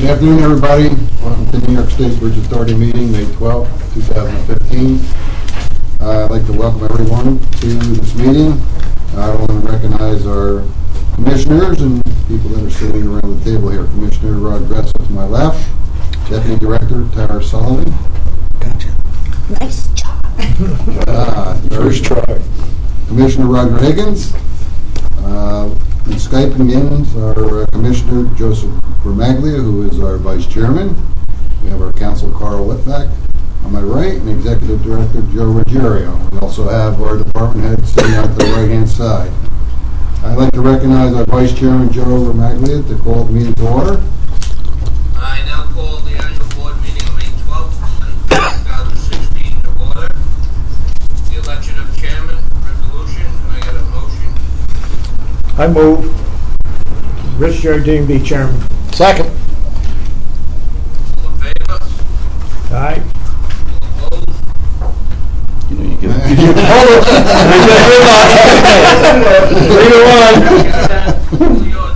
Good afternoon, everybody. Welcome to the New York State Bridge Authority meeting, May 12th, 2015. I'd like to welcome everyone to this meeting. I want to recognize our commissioners and people that are sitting around the table here. Commissioner Rod Gressel to my left, Deputy Director Tara Sullivan. Gotcha. Nice job. First try. Commissioner Roger Higgins. And Skyping in our Commissioner Joseph Vermaglia, who is our Vice Chairman. We have our Counsel Carl Whitback on my right, and Executive Director Joe Ruggiero. We also have our department head sitting out the right-hand side. I'd like to recognize our Vice Chairman Joe Vermaglia to call the meeting to order. I now call the annual board meeting on May 12th, 2016 to order. The election of chairman, resolution. Can I get a motion? I move Rich Jardine be chairman. Second. All in favor? Aye. All opposed? You know, you can. All yours,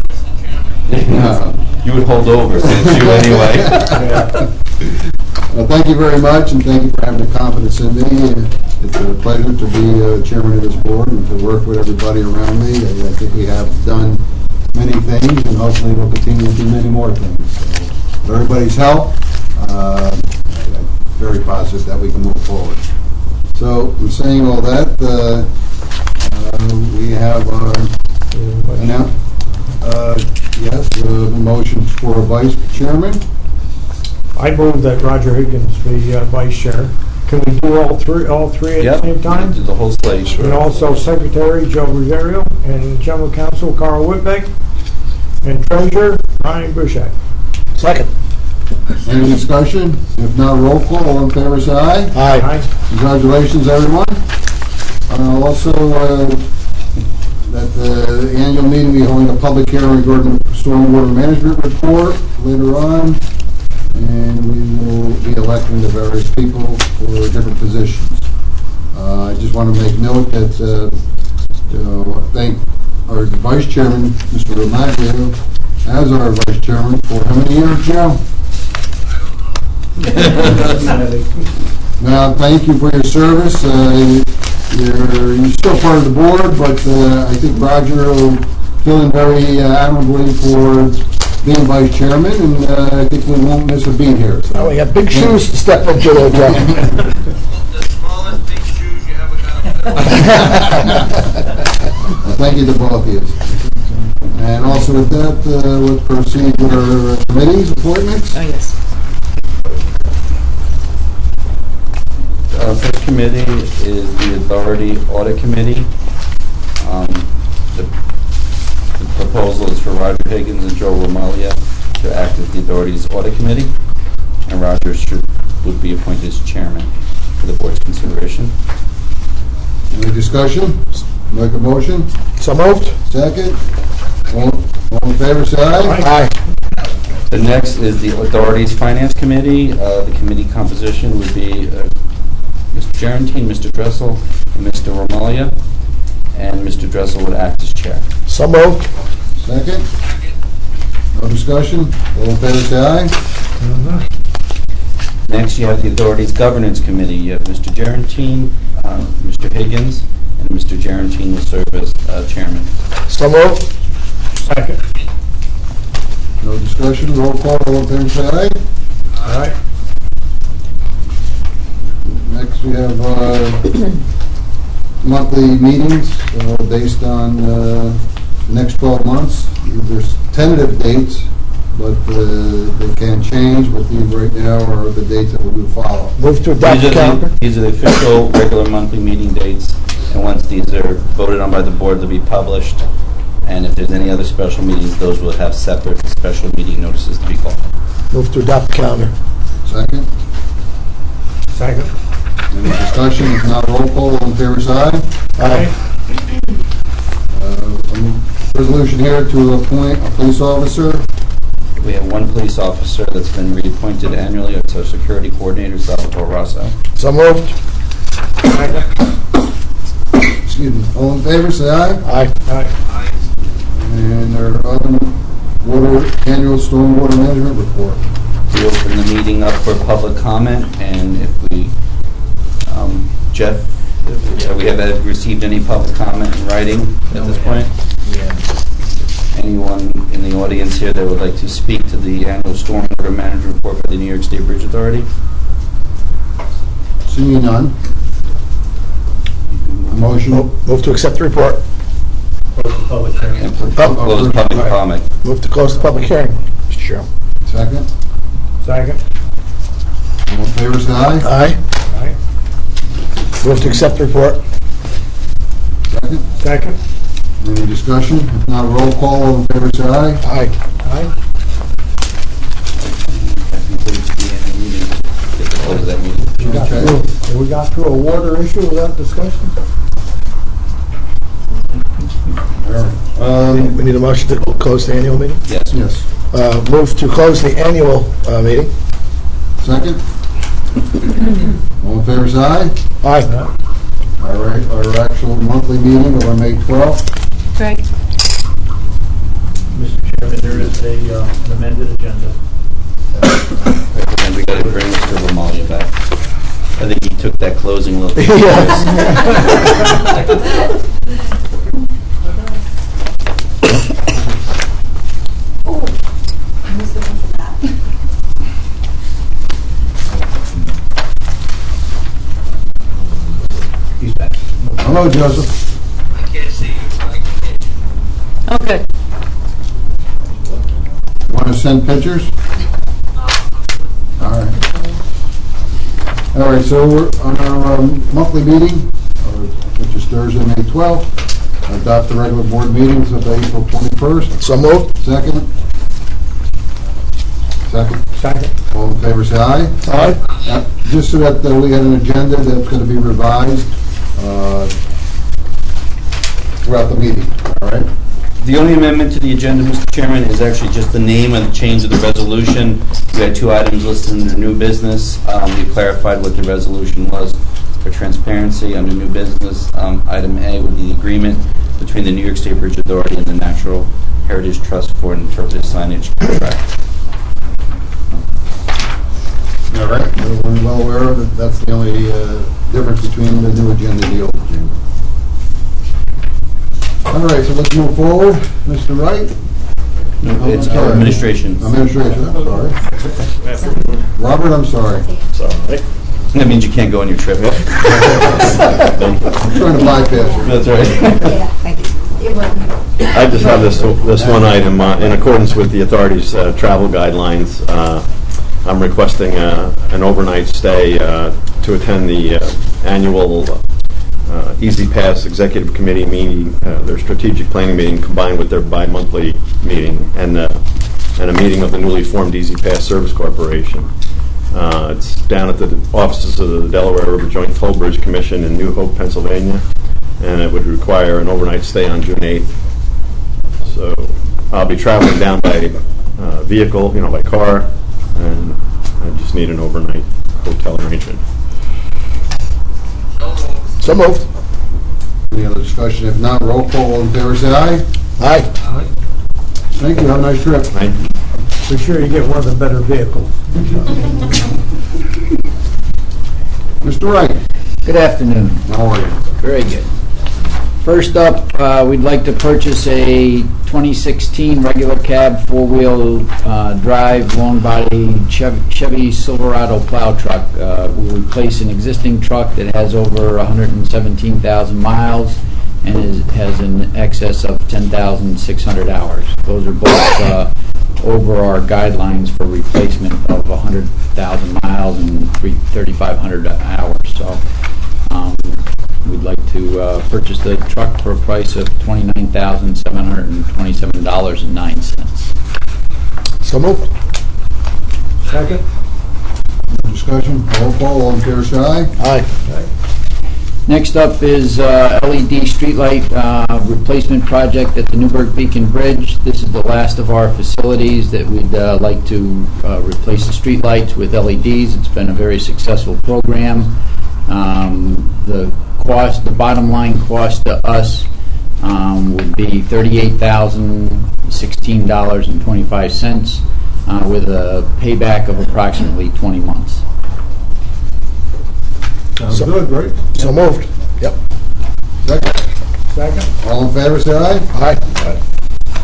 Mr. Chairman. You would hold over since you anyway. Well, thank you very much, and thank you for having the confidence in me. It's a pleasure to be chairman of this board and to work with everybody around me. I think we have done many things, and hopefully we'll continue to do many more things. So, with everybody's help, I'm very positive that we can move forward. So, in saying all that, we have our a motion for a vice chairman. I move that Roger Higgins be vice chair. Can we do all three at the same time? Do the whole slate, sure. And also Secretary Joe Ruggiero and General Counsel Carl Whitbeck and Treasurer Ryan Bruchak. Second. Any discussion? If not, roll call. All in favor, say aye. Aye. Congratulations, everyone. Also, that the annual meeting will be holding a public hearing regarding the stormwater management report later on, and we will be electing the various people for different positions. I just want to make note that thank our Vice Chairman, Mr. Romaglia, as our Vice Chairman for how many years, Joe? Now, thank you for your service. You're still part of the board, but I think Roger will fill in very admirably for being vice chairman, and I think we won't miss a beat here. So. Oh, we got big shoes to step up to, Joe. The smallest big shoes you ever got to fill. Well, thank you to both of you. And also with that, let's proceed with our committees appointments. Oh, yes. Our first committee is the Authority Audit Committee. The proposal is for Roger Higgins and Joe Romalia to act as the Authority's Audit Committee, and Roger would be appointed as chairman for the board's consideration. Any discussion? Make a motion. So moved. Second. All in favor, say aye. Aye. The next is the Authority's Finance Committee. The committee composition would be Mr. Gerentine, Mr. Dressel, and Mr. Romalia, and Mr. Dressel would act as chair. So moved. Second. No discussion. All in favor, say aye. Next, you have the Authority's Governance Committee. You have Mr. Gerentine, Mr. Higgins, and Mr. Gerentine will serve as chairman. So moved. Second. No discussion. Roll call. All in favor, say aye. Aye. Next, we have monthly meetings based on the next 12 months. There's tentative dates, but they can change. But these right now are the dates that we will follow. Move to adopt the calendar. These are the official regular monthly meeting dates, and once these are voted on by the board, they'll be published. And if there's any other special meetings, those will have separate special meeting notices to be called. Move to adopt the calendar. Second. Second. Any discussion? If not, roll call. All in favor, say aye. Aye. Resolution here to appoint a police officer. We have one police officer that's been reappointed annually. It's our security coordinator, Salvatore Rosso. So moved. Second. Excuse me. All in favor, say aye. Aye. Aye. And our other annual stormwater management report. for public comment, and if we, Jeff, we have received any public comment in writing at this point? Anyone in the audience here that would like to speak to the annual stormwater management report by the New York State Bridge Authority? Seeing none. Motion. Move to accept the report. And close public comment. Move to close the public hearing, Mr. Chairman. Second. Second. All in favor, say aye. Aye. Aye. Move to accept the report. Second. Second. Any discussion? If not, roll call. All in favor, say aye. Aye. Aye. That concludes the annual meeting. Close that meeting. We got through a water issue without discussion? We need a motion to close the annual meeting. Yes. Yes. Move to close the annual meeting. Second. All in favor, say aye. Aye. All right, our actual monthly meeting of our May 12th. Greg? Mr. Chairman, there is an amended agenda. And we got to bring Mr. Romalia back. I think he took that closing look. Yes. He's back. Hello, Joseph. I can't see you, but I can hear you. Oh, good. Want to send pictures? All right. All right, so we're on our monthly meeting, which is Thursday, May 12th. Adopt the regular board meetings of April 21st. So moved. Second. Second. Second. All in favor, say aye. Aye. Just so that we had an agenda that's going to be revised throughout the meeting, all right? The only amendment to the agenda, Mr. Chairman, is actually just the name and the change of the resolution. We had two items listed under new business. We clarified what the resolution was for transparency under new business. Item A would be the agreement between the New York State Bridge Authority and the Natural Heritage Trust for an interpretive signage contract. All right, everyone's well aware that that's the only difference between the new agenda and the old agenda. All right, so let's move forward. Mr. Wright? No, it's sorry. administration. Administration, I'm sorry. Robert, I'm sorry. That means you can't go on your trip. I'm trying to bypass you. That's right. I just have this one item. In accordance with the authority's travel guidelines, I'm requesting an overnight stay to attend the annual Easy Pass Executive Committee meeting, their strategic planning meeting combined with their bi-monthly meeting, and a meeting of the newly formed Easy Pass Service Corporation. It's down at the offices of the Delaware River Joint Toll Bridge Commission in New Hope, Pennsylvania, and it would require an overnight stay on June 8th. So I'll be traveling down by vehicle, by car, and I just need an overnight hotel arrangement. So moved. So moved. Any other discussion? If not, roll call. All in favor, say aye. Aye. Thank you. Have a nice trip. Thank you. Be sure you get one of the better vehicles. Mr. Wright, Good afternoon. how are you? Very good. First up, we'd like to purchase a 2016 regular cab four-wheel drive long body Chevy Silverado plow truck. We'll replace an existing truck that has over 117,000 miles and has an excess of 10,600 hours. Those are both over our guidelines for replacement of 100,000 miles and 3,500 hours. So we'd like to purchase the truck for a price of $29,727.09. So moved. Second. No discussion? Roll call. All in favor, say aye. Aye. Next up is LED streetlight replacement project at the Newburgh Beacon Bridge. This is the last of our facilities that we'd like to replace the streetlights with LEDs. It's been a very successful program. The bottom line cost to us would be $38,016.25. with a payback of approximately 20 months. Sounds good, right? So moved. Yep. Second. Second? All in favor, say aye. Aye.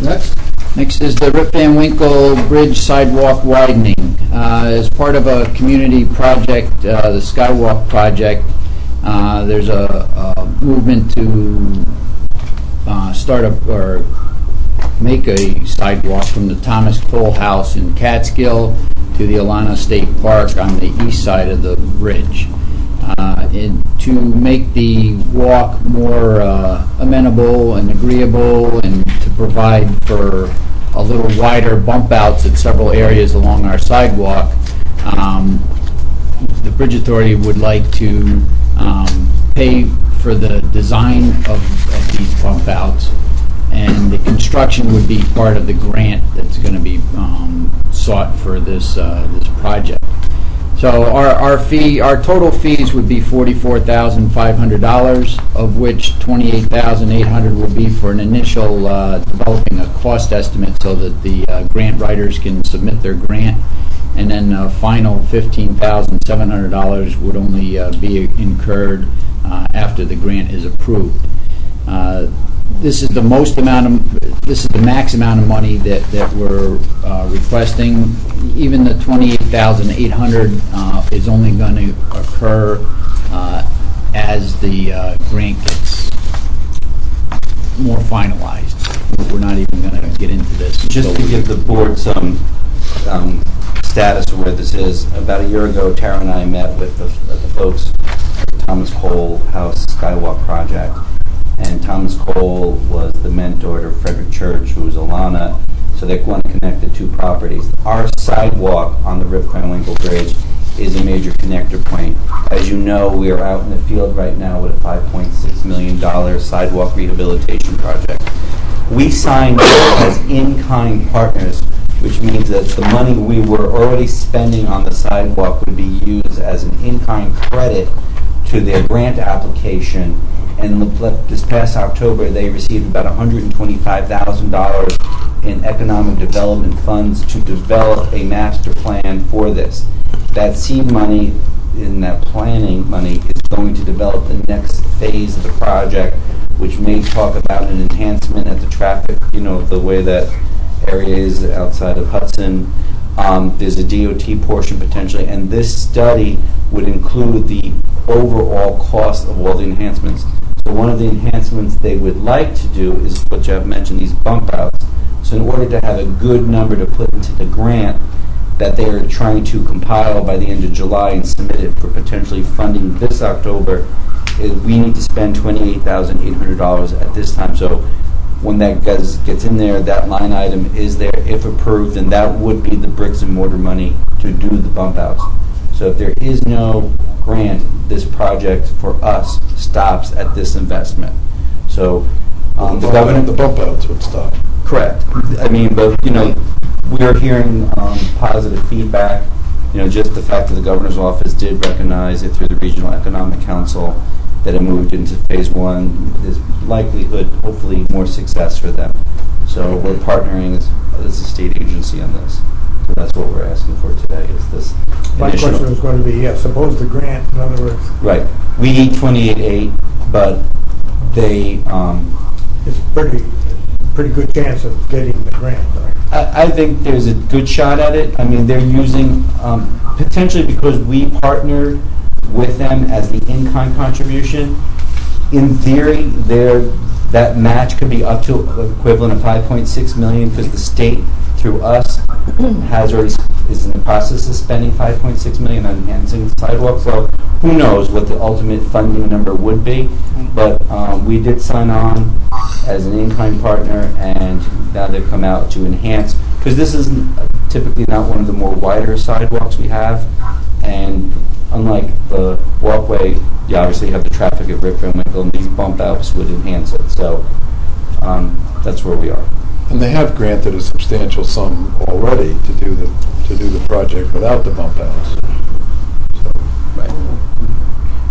Next. Next is the Rip Van Winkle Bridge sidewalk widening. As part of a community project, the Skywalk project, there's a movement to start or make a sidewalk from the Thomas Cole House in Catskill to the Alana State Park on the east side of the bridge. To make the walk more amenable and agreeable, and to provide for a little wider bump outs at several areas along our sidewalk, the Bridge Authority would like to pay for the design of these bump outs, and the construction would be part of the grant that's going to be sought for this project. So our total fees would be $44,500, of which $28,800 will be for an initial developing a cost estimate so that the grant writers can submit their grant, and then the final $15,700 would only be incurred after the grant is approved. This is the max amount of money that we're requesting. Even the $28,800 is only going to occur as the grant gets more finalized. We're not even going to get into this. Just to give the board some status of where this is, about a year ago, Tara and I met with the folks at the Thomas Cole House Skywalk project. And Thomas Cole was the mentor to Frederick Church, who was Alana, so they want to connect the two properties. Our sidewalk on the Rip Van Winkle Bridge is a major connector point. As you know, we are out in the field right now with a $5.6 million sidewalk rehabilitation project. We signed as in-kind partners, which means that the money we were already spending on the sidewalk would be used as an in-kind credit to their grant application. And this past October, they received about $125,000 in economic development funds to develop a master plan for this. That seed money, in that planning money, is going to develop the next phase of the project, which may talk about an enhancement at the traffic, the way that area is outside of Hudson. There's a DOT portion potentially, and this study would include the overall cost of all the enhancements. So one of the enhancements they would like to do is what Jeff mentioned, these bump outs. So in order to have a good number to put into the grant that they are trying to compile by the end of July and submit it for potentially funding this October, we need to spend $28,800 at this time. So when that gets in there, that line item is there if approved, and that would be the bricks and mortar money to do the bump outs. So if there is no grant, this project for us stops at this investment. So the governor, The bump outs would stop. correct. I mean, but we are hearing positive feedback. Just the fact that the governor's office did recognize it through the Regional Economic Council that it moved into phase one. There's likelihood, hopefully, more success for them. So we're partnering as a state agency on this. So that's what we're asking for today, is this My initial. question was going to be, suppose the grant, in other words, Right. We need 28.8, but they, it's pretty good chance of getting the grant, right? I think there's a good shot at it. I mean, they're using, potentially because we partnered with them as the in-kind contribution, in theory, that match could be up to equivalent of $5.6 million, because the state, through us, is in the process of spending $5.6 million on enhancing the sidewalk. So who knows what the ultimate funding number would be, but we did sign on as an in-kind partner, and now they've come out to enhance, because this is typically not one of the more wider sidewalks we have, and unlike the walkway, you obviously have the traffic at Rip Van Winkle, and these bump outs would enhance it. So that's where we are. And they have granted a substantial sum already to do the project without the bump outs. So, Right.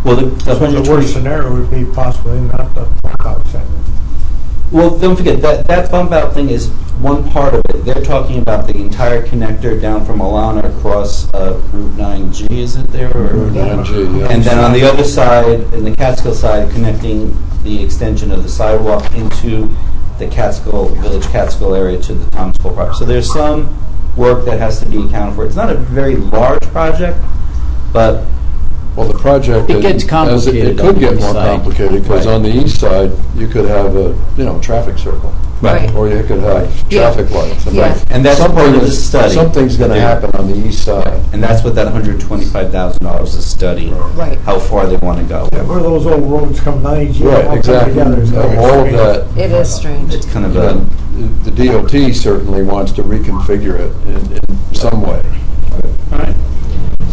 Well, the So the worst scenario would be possibly not the bump out center. Well, don't forget that bump out thing is one part of it. They're talking about the entire connector down from Alana across Route 9G, is it there? Or? 9G, yeah. And then on the other side, in the Catskill side, connecting the extension of the sidewalk into the Village Catskill area to the Thomas Cole property. So there's some work that has to be accounted for. It's not a very large project, but Well, the project... It gets complicated It could on the get east more side. complicated, because Right. on the east side, you could have a, traffic circle. Right. Or you could have Yeah. traffic lights. Yeah. and that's part of the is- study. Something's going to Yeah. happen on the east side. And that's what that $125,000 is study, Right. how far they want to go. Yeah, where those old roads come 9G, all Right, come exactly. together. It's kinda All of strange. that, It is strange. It's kind of you a... know, the DOT certainly wants to reconfigure it in some way. All right.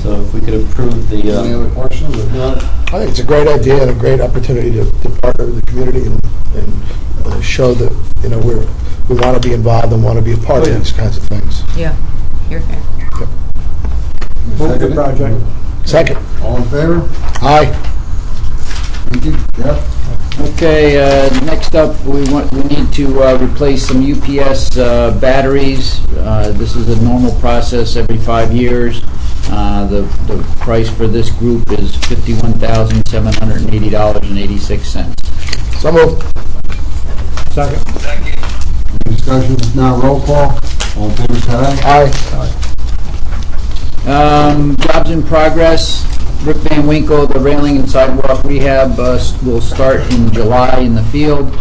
So if we could approve the... Any other questions? If not, I think it's a great idea and a great opportunity to partner with the community and show that, we want to be involved and want to be a part of these kinds of things. Yeah. Here, here. Move the project. Second. all in favor? Aye. Thank you. Jeff? Okay, next up, we need to replace some UPS batteries. This is a normal process every 5 years. The price for this group is $51,780.86. So moved. Second. Second. Any discussion? If not, roll call. All in favor, say aye. Aye. Jobs in progress. Rick Van Winkle, the railing and sidewalk rehab will start in July in the field.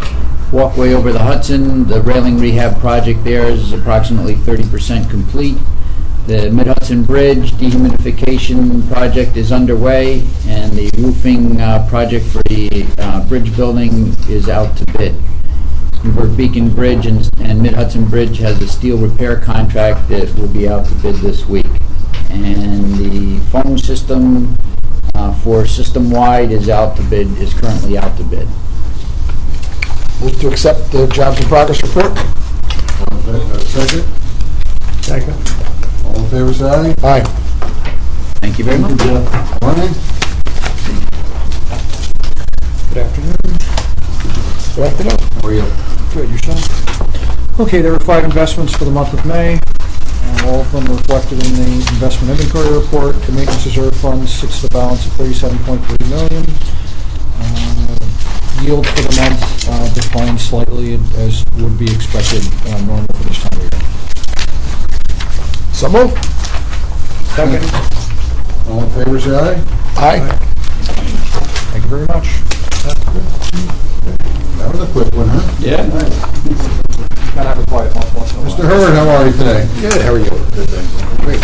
Walkway over the Hudson, the railing rehab project there is approximately 30% complete. The Mid-Hudson Bridge dehumidification project is underway, and the roofing project for the bridge building is out to bid. Newburgh Beacon Bridge and Mid-Hudson Bridge has a steel repair contract that will be out to bid this week. And the phone system for system-wide is currently out to bid. Move to accept the jobs in progress report. All in favor, second? Second. All in favor, say aye. Aye. Thank you very much. Morning. Good afternoon. Good afternoon. How are you? Good, yourself? Okay, there were 5 investments for the month of May. All of them reflected in the investment inventory report. The maintenance reserve fund sits at a balance of $37.3 million. Yield for the month declined slightly, as would be expected normal for this time of year. So moved. Second. All in favor, say aye. Aye. Thank you very much. That was a quick one, huh? Yeah. Gotta have a quiet month once in a while. Mr. Hurd, how are you today? Good, how are you? Good, thanks. Great.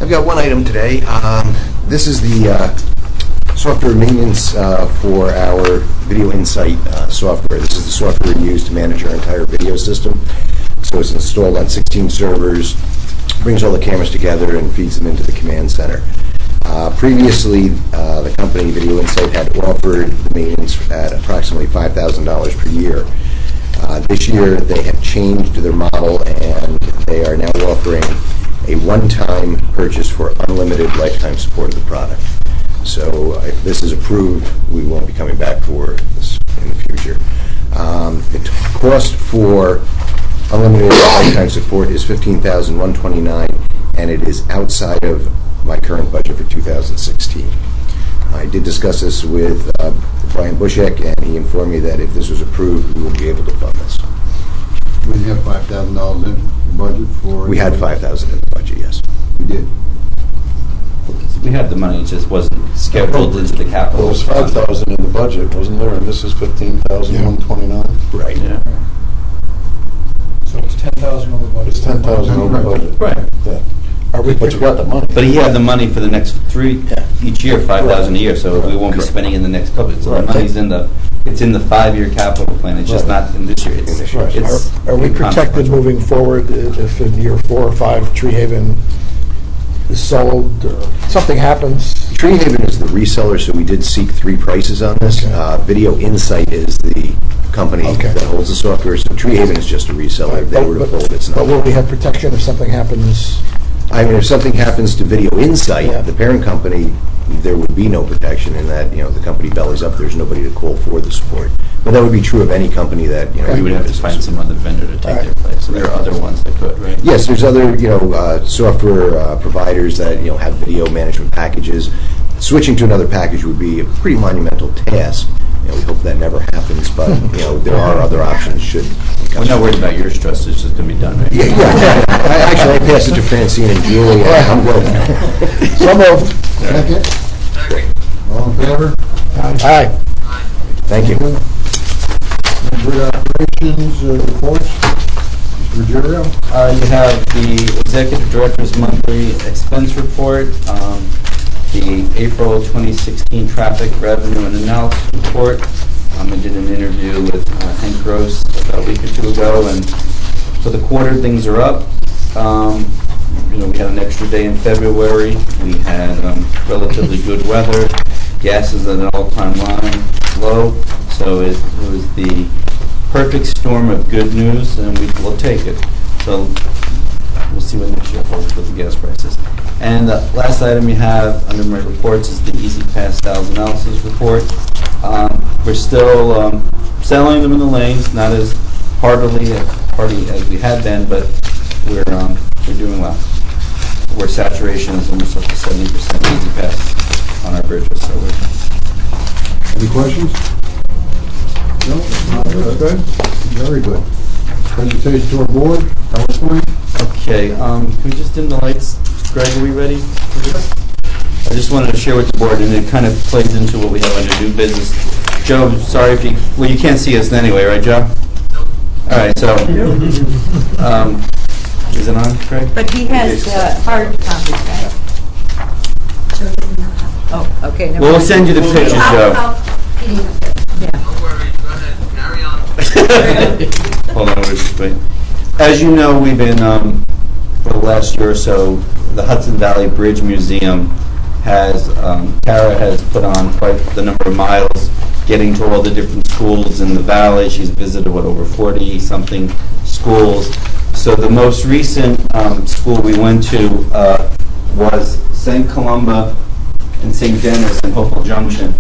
I've got one item today. This is the software maintenance for our Video Insight software. This is the software we use to manage our entire video system. So it's installed on 16 servers, brings all the cameras together and feeds them into the command center. Previously, the company Video Insight had offered the maintenance at approximately $5,000 per year. This year, they have changed their model, and they are now offering a one-time purchase for unlimited lifetime support of the product. So if this is approved, we won't be coming back for this in the future. The cost for unlimited lifetime support is $15,129, and it is outside of my current budget for 2016. I did discuss this with Brian Bushek, and he informed me that if this was approved, we will be able to fund this. We have $5,000 in the budget for... We had $5,000 in the budget, yes. We did. We had the money, it just wasn't scheduled into the Well, capital. there was $5,000 in the budget, wasn't there? And this is $15,129. Right. Yeah. So it's 10,000 over budget. It's $10,000 over budget. Right. Yeah. Are we, But you got the money. But he had the money for the next 3, each year, 5,000 a year, so we won't be Correct. spending in the next couple. So the Right. money's it's in the 5-year capital plan, it's just Right. not in this year. It's Right. are we protected moving forward if in year 4 or 5 Tree Haven is sold or something happens? Tree Haven is the reseller, so we did seek 3 prices on this. Okay. Video Insight is the company Okay. that holds the software, so Tree Haven is just a reseller. If they were to fold, it's But will not. we have protection if something happens? I mean, if something happens to Video Insight, Yeah. the parent company there would be no protection and that, the company bellies up, there's nobody to call for the support. But that would be true of any company that, We would have to find some other vendor to take their place. So there are other ones that could, right? Yes, there's other, software providers that, have video management packages. Switching to another package would be a pretty monumental task. We hope that never happens, but, there are other options should. We're not worried about your stress, it's just going to be done, right? Yeah. Actually, I passed it to Francine and Julie, and I'm good. So moved. Second? Second. All in favor? Aye. Thank you. Grid operations reports. Mr. Ruggiero? You have the Executive Director's Monthly Expense Report, the April 2016 Traffic Revenue and Analysis Report. I did an interview with Hank Gross about a week or two ago, and for the quarter, things are up. We had an extra day in February. We had relatively good weather. Gas is at an all-time low, so it was the perfect storm of good news, and we'll take it. So we'll see what next year holds with the gas prices. And the last item you have under my reports is the Easy Pass sales analysis report. We're still selling them in the lanes, not as hearty as we had been, but we're doing well. Where saturation is almost up to 70% Easy Pass on our bridges. So Any questions? No? That's good. Very good. Presentation to our board, PowerPoint. Okay, can we just dim the lights? Greg, are we ready? I just wanted to share with the board, and it kind of plays into what we have under new business. Joe, sorry if you can't see us anyway, right, Joe? All right, so, is it on, Greg? But he has hard copies, right? Oh, okay. never We'll mind. send you the pictures, Joe. Yeah. Don't worry, go ahead, carry on. Hold on, we'll just wait. As you know, we've been, for the last year or so, the Hudson Valley Bridge Museum has, Tara has put on quite the number of miles getting to all the different schools in the valley. She's visited, over 40-something schools. So the most recent school we went to was St. Columba and St. Denis in Hopewell Junction.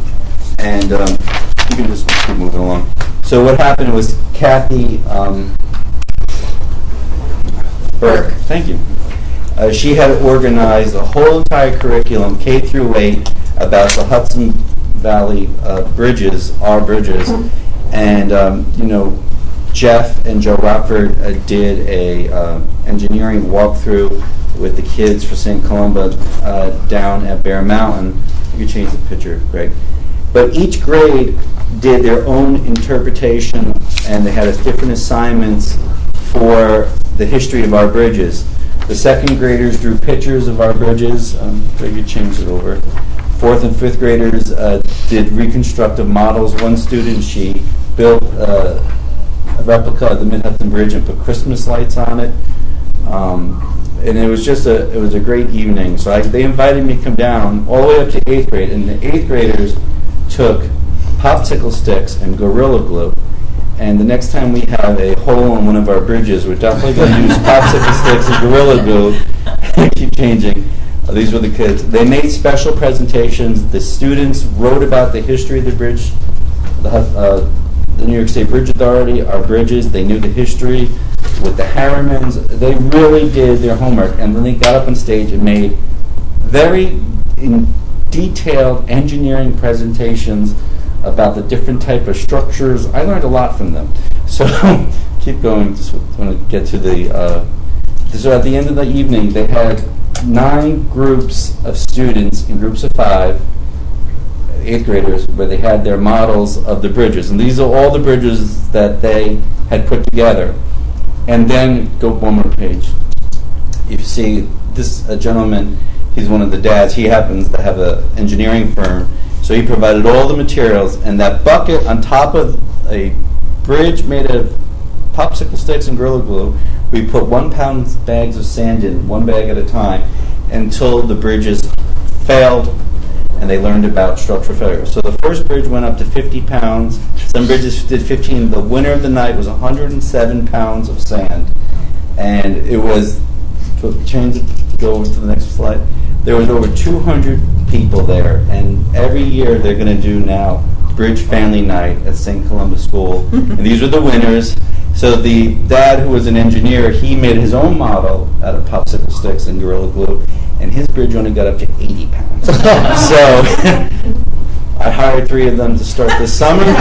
And you can just keep moving along. So what happened was Kathy Burke, thank you. She had organized a whole entire curriculum, K through 8, about the Hudson Valley bridges, our bridges. And, Jeff and Joe Rockford did a engineering walkthrough with the kids for St. Columba down at Bear Mountain. You can change the picture, Greg. But each grade did their own interpretation, and they had different assignments for the history of our bridges. The second graders drew pictures of our bridges. Greg, you changed it over. Fourth and fifth graders did reconstructive models. One student, she built a replica of the Mid-Hudson Bridge and put Christmas lights on it. And it was just a great evening. So they invited me to come down all the way up to 8th grade, and the 8th graders took popsicle sticks and Gorilla Glue. And the next time we have a hole in one of our bridges, we're definitely going to use popsicle sticks and Gorilla Glue. Keep changing. These were the kids. They made special presentations. The students wrote about the history of the bridge, the New York State Bridge Authority, our bridges. They knew the history with the Harrimans. They really did their homework. And then they got up on stage and made very detailed engineering presentations about the different type of structures. I learned a lot from them. So keep going. Just want to get to the. So at the end of the evening, they had 9 groups of students in groups of 5, 8th graders, where they had their models of the bridges. And these are all the bridges that they had put together. And then go one more page. You see this gentleman, he's one of the dads. He happens to have an engineering firm. So he provided all the materials. And that bucket on top of a bridge made of popsicle sticks and Gorilla Glue, we put 1-pound bags of sand in, 1 bag at a time, until the bridges failed and they learned about structural failure. So the first bridge went up to 50 pounds. Some bridges did 15. The winner of the night was 107 pounds of sand. And it was, go over to the next slide. There was over 200 people there. And every year they're going to do now Bridge Family Night at St. Columbus School. And these are the winners. So the dad, who was an engineer, he made his own model out of popsicle sticks and Gorilla Glue, and his bridge only got up to 80 pounds. So I hired 3 of them to start this summer, and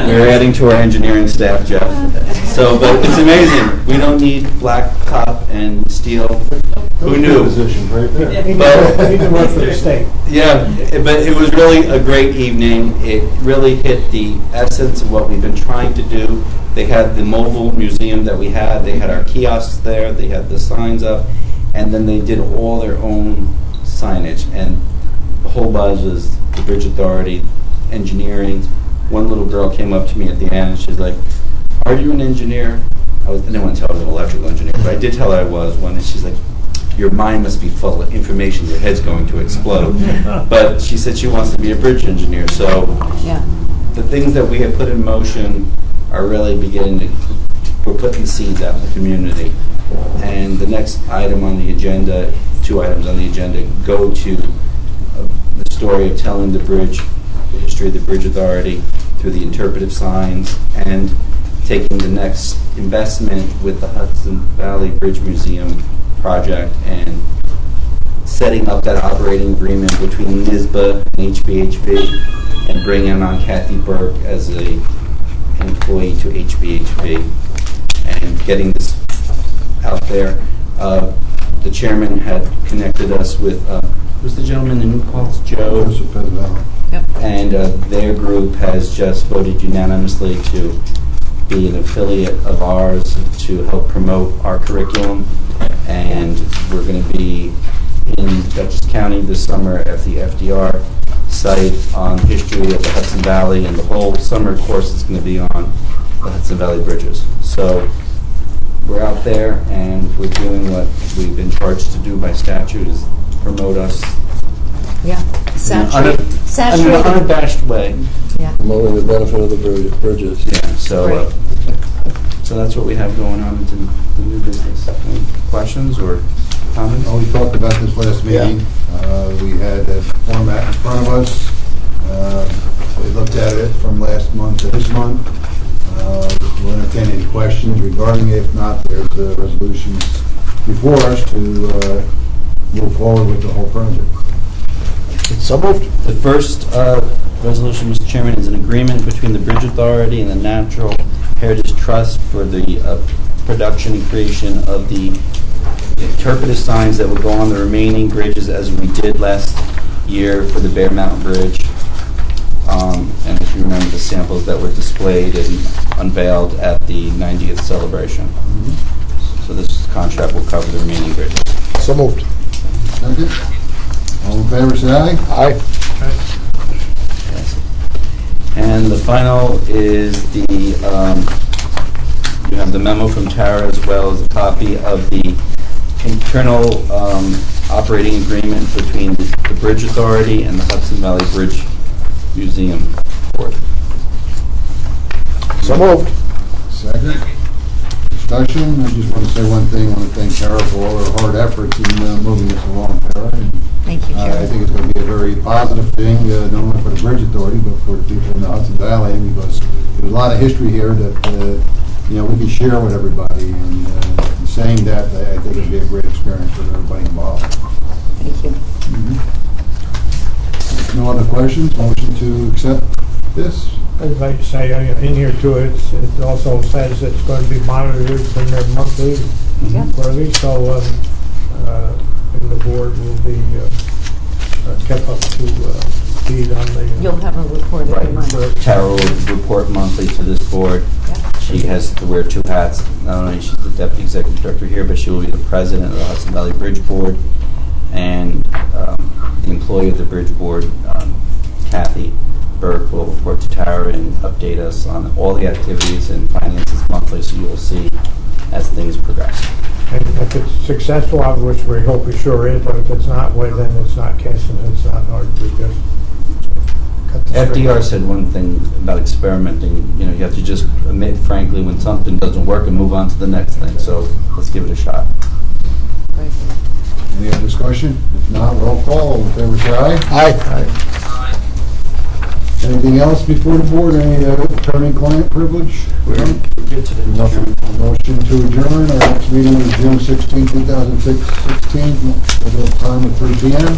we're adding to our engineering staff, Jeff. So, but it's amazing. We don't need black top and steel. Who knew? Position right there. He need to work for the state. Yeah, but it was really a great evening. It really hit the essence of what we've been trying to do. They had the mobile museum that we had. They had our kiosks there. They had the signs up. And then they did all their own signage. And the whole buzz was the Bridge Authority, engineering. One little girl came up to me at the end and she's like, "Are you an engineer?" I didn't want to tell her I was an electrical engineer, but I did tell her I was one. And she's like, "Your mind must be full of information. Your head's going to explode." But she said she wants to be a bridge engineer. So Yeah. the things that we have put in motion are really beginning to, we're putting the seeds out in the community. And the next item on the agenda, 2 items on the agenda, go to the story of telling the bridge, the history of the Bridge Authority through the interpretive signs, and taking the next investment with the Hudson Valley Bridge Museum project and setting up that operating agreement between NYSBA and HBHV and bringing on Kathy Burke as an employee to HBHV and getting this out there. The chairman had connected us with, who's the gentleman in New Paltz? Joe. Joseph Pedavella. And their group has just voted unanimously to be an affiliate of ours to help promote our curriculum. And we're going to be in Dutchess County this summer at the FDR site on history of the Hudson Valley, and the whole summer course is going to be on the Hudson Valley bridges. So we're out there and we're doing what we've been charged to do by statute, is promote us Yeah. in an unabashed way. Yeah. Promoting the benefit of the bridges. Yeah, so so that's what we have going on into the new business. Any questions or comments? Well, we talked about this last meeting. We had a format in front of us. We looked at it from last month to this month. We'll entertain any questions regarding it. If not, there's resolutions before us to move forward with the whole project. So moved. The first resolution, Mr. Chairman, is an agreement between the Bridge Authority and the Natural Heritage Trust for the production and creation of the interpretive signs that will go on the remaining bridges, as we did last year for the Bear Mountain Bridge. And if you remember, the samples that were displayed and unveiled at the 90th celebration. So this contract will cover the remaining bridges. So moved. Second? All in favor, say aye. Aye. Yes. And the final is the, you have the memo from Tara as well as a copy of the internal operating agreement between the Bridge Authority and the Hudson Valley Bridge Museum Board. So moved. Second? Discussion? I just want to say one thing. I want to thank Tara for all her hard efforts in moving this along, Tara. And Thank you, I Chairman. think it's going to be a very positive thing, not only for the Bridge Authority, but for the people in the Hudson Valley, because there's a lot of history here that we can share with everybody. And in saying that, I think it'll be a great experience for everybody involved. Thank you. No other questions? Motion to accept this? I'd like to say in here too, it also says it's going to be monitored in their monthly quarterly, so and the board will be kept up to speed on the. You'll have a report every month. Tara will report monthly to this board. She has to wear 2 hats. Not only she's the deputy executive director here, but she will be the president of the Hudson Valley Bridge Board, and the employee of the Bridge Board, Kathy Burke, will report to Tara and update us on all the activities and finances monthly, so you will see as things progress. And if it's successful, which we hope it sure is, but if it's not, well, then it's not canceled, it's not hard to just cut the string. FDR said one thing about experimenting, you have to just admit frankly when something doesn't work and move on to the next thing, so let's give it a shot. Any other discussion? If not, roll call. All in favor, say aye. Aye. Aye. Anything else before the board? Any attorney-client privilege? We're good today, Mr. Nothing. Chairman. Motion to adjourn. Our next meeting is June 16, 2016, at a time of 3 p.m.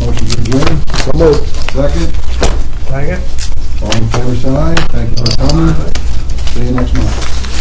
Motion to adjourn. So moved. Second. Second? All in favor, say aye. Thank you for coming. See you next month.